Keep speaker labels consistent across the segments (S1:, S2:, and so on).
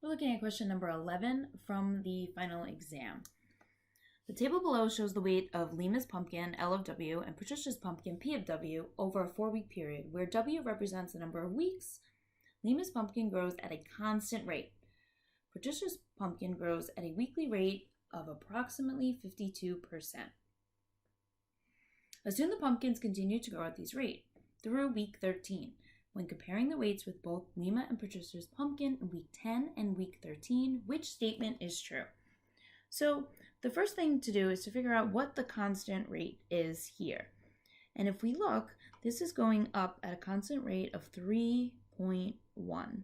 S1: We're looking at question number 11 from the final exam. The table below shows the weight of Lima's pumpkin, L of W, and Patricia's pumpkin, P of W, over a 4-week period, where W represents the number of weeks. Lima's pumpkin grows at a constant rate. Patricia's pumpkin grows at a weekly rate of approximately 52%. Assume the pumpkins continue to grow at this rate through week 13. When comparing the weights with both Lima and Patricia's pumpkin in week 10 and week 13, which statement is true? So the first thing to do is to figure out what the constant rate is here. And if we look, this is going up at a constant rate of 3.1.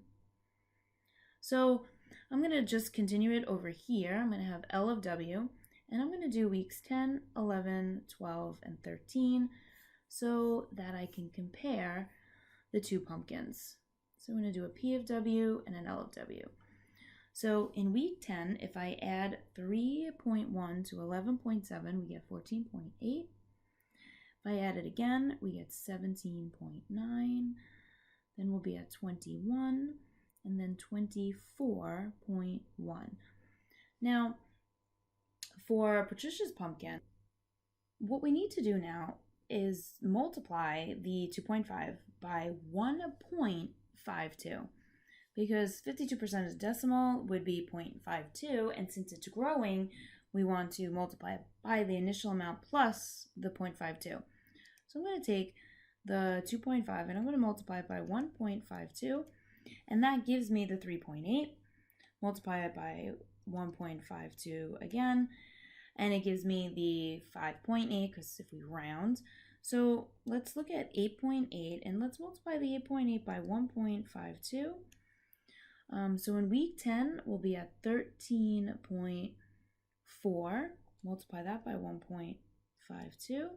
S1: So I'm going to just continue it over here. I'm going to have L of W, and I'm going to do weeks 10, 11, 12, and 13 so that I can compare the two pumpkins. So I'm going to do a P of W and an L of W. So in week 10, if I add 3.1 to 11.7, we get 14.8. If I add it again, we get 17.9. Then we'll be at 21, and then 24.1. Now, for Patricia's pumpkin, what we need to do now is multiply the 2.5 by 1.52, because 52% is decimal, would be 0.52, and since it's growing, we want to multiply it by the initial amount plus the 0.52. So I'm going to take the 2.5 and I'm going to multiply it by 1.52, and that gives me the 3.8. Multiply it by 1.52 again, and it gives me the 5.8, because if we round. So let's look at 8.8, and let's multiply the 8.8 by 1.52. So in week 10, we'll be at 13.4. Multiply that by 1.52.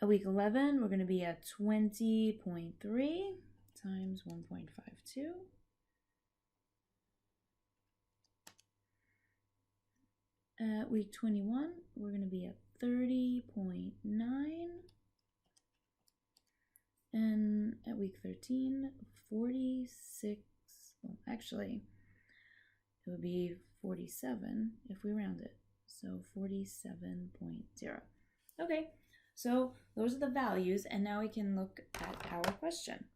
S1: At week 11, we're going to be at 20.3 times 1.52. At week 21, we're going to be at 30.9. And at week 13, 46. Well, actually, it would be 47 if we round it. So 47.0. Okay, so those are the values, and now we can look at our question.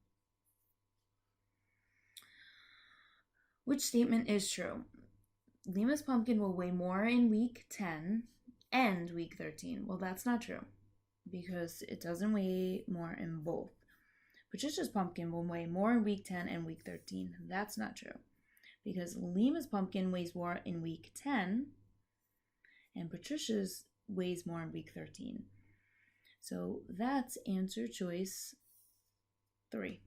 S1: Which statement is true? Lima's pumpkin will weigh more in week 10 and week 13. Well, that's not true, because it doesn't weigh more in both. Patricia's pumpkin will weigh more in week 10 and week 13. That's not true, because Lima's pumpkin weighs more in week 10 and Patricia's weighs more in week 13. So that's answer choice 3.